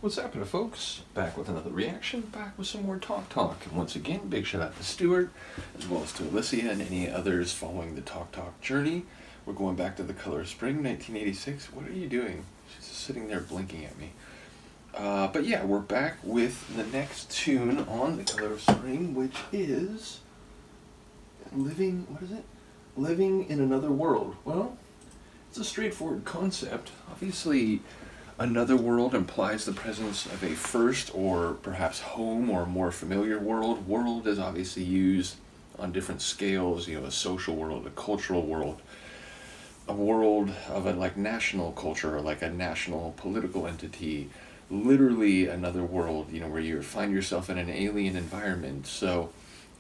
What's happening, folks? Back with another reaction, back with some more talk. And once again, big shout out to Stuart, as well as to Alicia and any others following the talk journey. We're going back to The Color of Spring, 1986. What are you doing? She's just sitting there blinking at me. But yeah, we're back with the next tune on The Color of Spring, which is Living in Another World. Well, it's a straightforward concept. Obviously, another world implies the presence of a first or perhaps home or more familiar world. World is obviously used on different scales, a social world, a cultural world, a world of a national culture or like a national political entity, literally another world, where you find yourself in an alien environment. So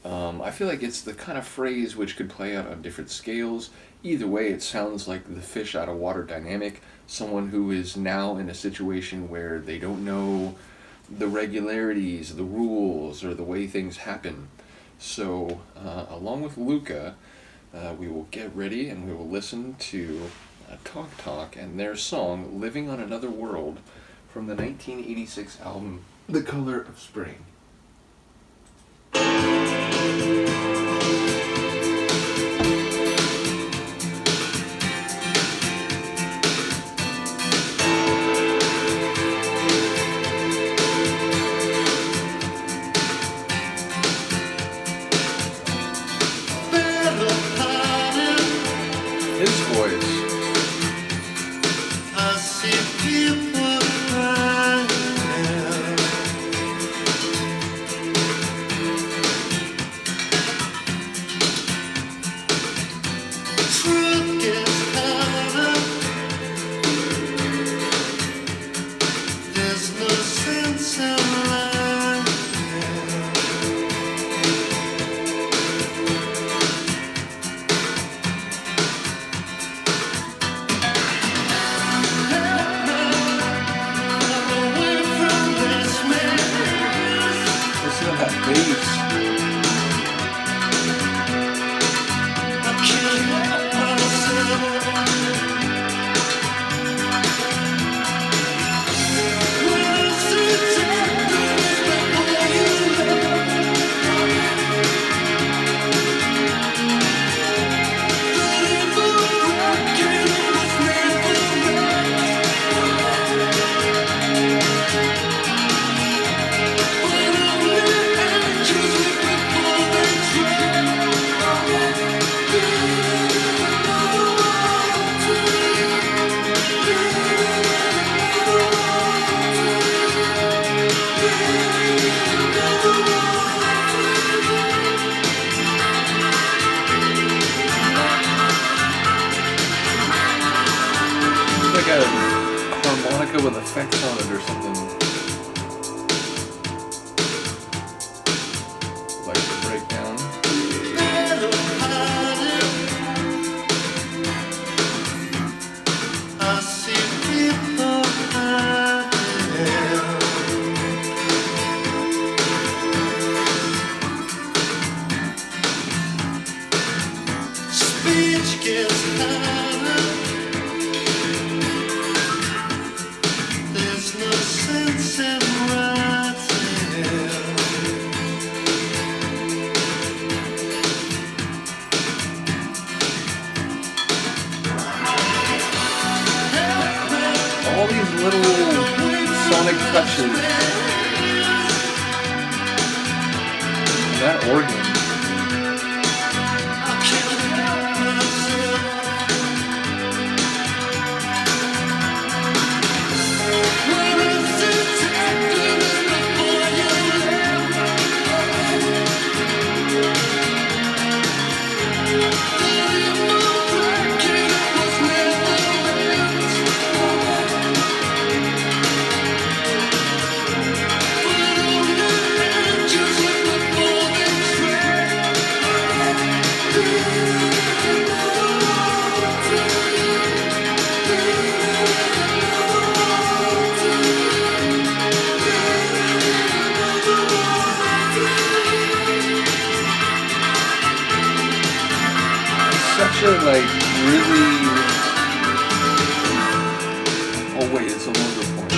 I feel like it's the kind of phrase which could play out on different scales. Either way, it sounds like the fish out of water dynamic. Someone who is now in a situation where they don't know the regularities, the rules, or the way things happen. So, along with Luca, we will get ready and we will listen to Talk and their song, Living on Another World, from the 1986 album, The Color of Spring. His voice. I see people crying. Truth gets harder. There's no sense in lying. Listen to that bass. Like a harmonica with effects on it or something. Like the breakdown. I see people crying. Speech gets harder. There's no sense in writing. All these little sonic touches. That organ. I can't help myself. Where is the tenderness before you left? The evil breaking was never meant. But only angels look before they tread. Such a really. Oh wait, it's a longer point.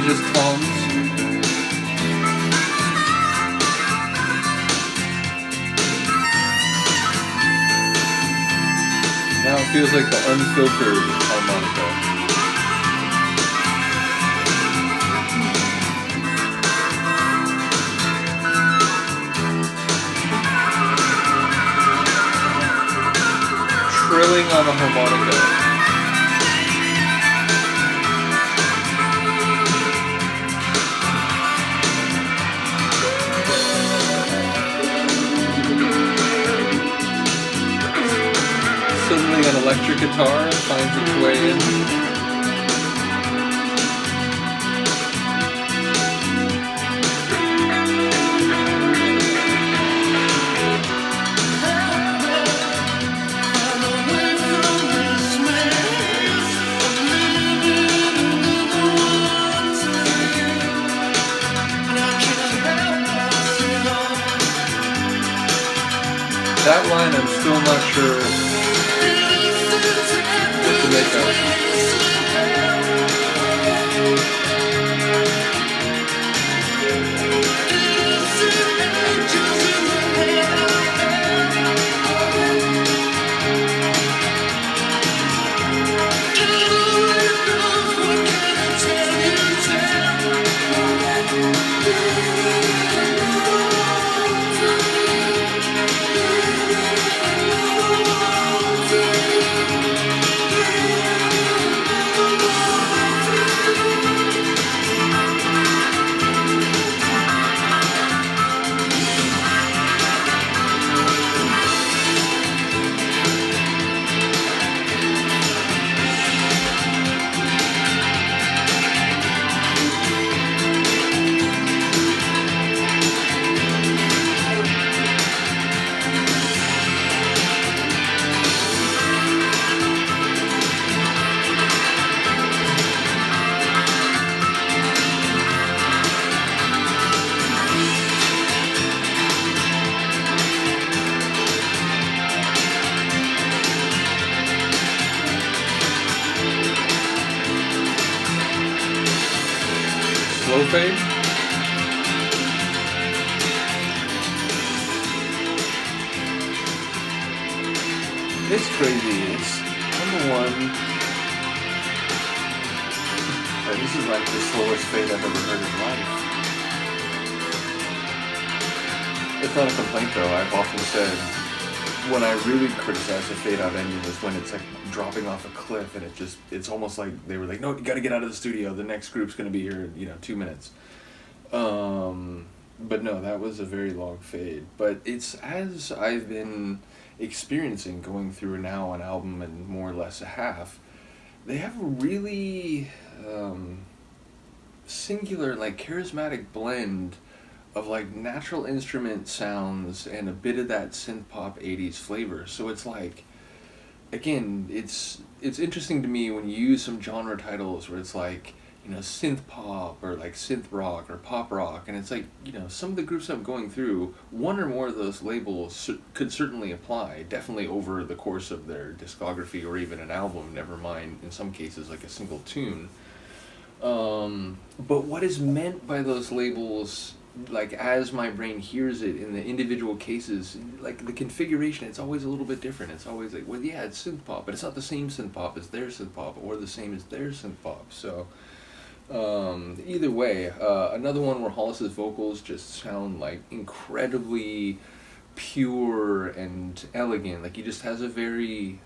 just toms. Now it feels like the unfiltered harmonica. Trilling on a harmonica. Suddenly an electric guitar finds its way in. That line I'm still not sure what to make of. Slow fade. It's crazy. It's number one. This is like the slowest fade I've ever heard in life. It's not a complaint though. I've often said when I really criticize the fade out ending is when it's like dropping off a cliff and it's almost like they were like, no, you gotta get out of the studio. The next group's gonna be here in 2 minutes. But no, that was a very long fade. But it's as I've been experiencing going through now an album and more or less a half, they have a really singular, like charismatic blend of like natural instrument sounds and a bit of that synth pop 80s flavor. So it's like, again, it's interesting to me when you use some genre titles where it's like, synth pop or like synth rock or pop rock, and it's like, some of the groups I'm going through, one or more of those labels could certainly apply, definitely over the course of their discography or even an album, never mind in some cases like a single tune. But what is meant by those labels, like as my brain hears it in the individual cases, like the configuration, it's always a little bit different. It's always like, well, yeah, it's synth pop, but it's not the same synth pop as their synth pop or the same as their synth pop. So either way, another one where Hollis's vocals just sound like incredibly pure and elegant. Like he just has a very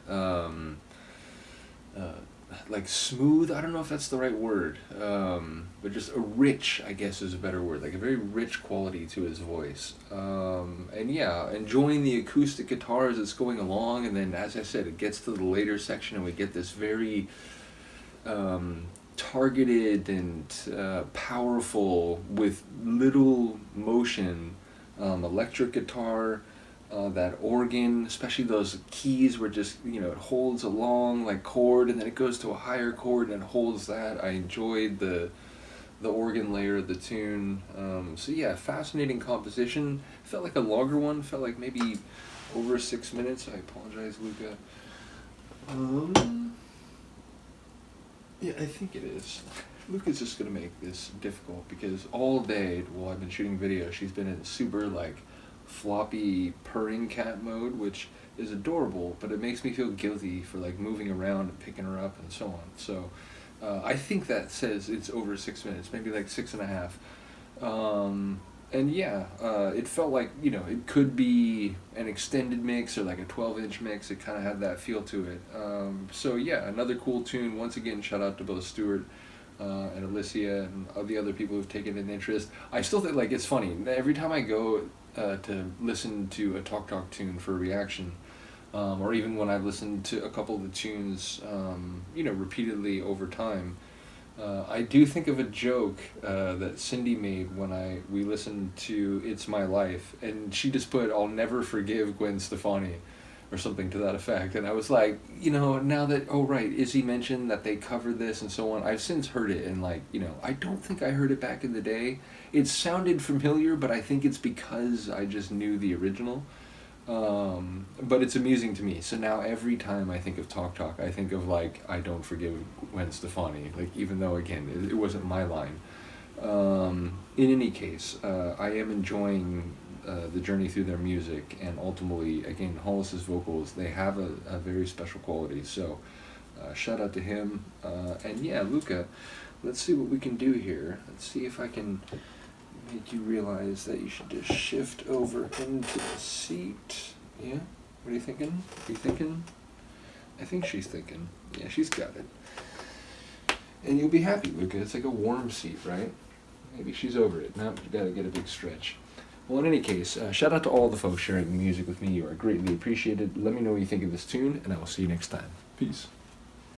like smooth, I don't know if that's the right word, but just a rich, I guess is a better word, like a very rich quality to his voice. And yeah, enjoying the acoustic guitar as it's going along, and then as I said, it gets to the later section and we get this very targeted and powerful with little motion electric guitar. That organ, especially those keys where just, it holds a long like chord and then it goes to a higher chord and it holds that. I enjoyed the organ layer of the tune. So yeah, fascinating composition. Felt like a longer one, felt like maybe over 6 minutes. I apologize, Luca. Yeah, I think it is. Luca's just gonna make this difficult because all day while I've been shooting video, she's been in super like floppy purring cat mode, which is adorable, but it makes me feel guilty for like moving around and picking her up and so on. So I think that says it's over 6 minutes, maybe like 6.5. And yeah, it felt like, you know, it could be an extended mix or like a 12-inch mix. It kind of had that feel to it. So yeah, another cool tune. Once again, shout out to both Stuart and Alicia and all the other people who've taken an interest. I still think, like, it's funny. Every time I go to listen to a Talk Talk tune for a reaction, or even when I've listened to a couple of the tunes, you know, repeatedly over time, I do think of a joke that Cindy made when we listened to It's My Life, and she just put, "I'll never forgive Gwen Stefani," or something to that effect. And I was like, you know, now that, oh right, Izzy mentioned that they covered this and so on, I've since heard it, and like, you know, I don't think I heard it back in the day. It sounded familiar, but I think it's because I just knew the original. But it's amusing to me. So now every time I think of Talk Talk, I think of like, I don't forgive Gwen Stefani. Like, even though again, it wasn't my line. In any case, I am enjoying the journey through their music, and ultimately, again, Hollis's vocals, they have a very special quality. So shout out to him. And yeah, Luca, let's see what we can do here. Let's see if I can make you realize that you should just shift over into the seat. Yeah? What are you thinking? Are you thinking? I think she's thinking. Yeah, she's got it. And you'll be happy, Luca. It's like a warm seat, right? Maybe she's over it. Now you gotta get a big stretch. Well, in any case, shout out to all the folks sharing the music with me. You are greatly appreciated. Let me know what you think of this tune, and I will see you next time. Peace.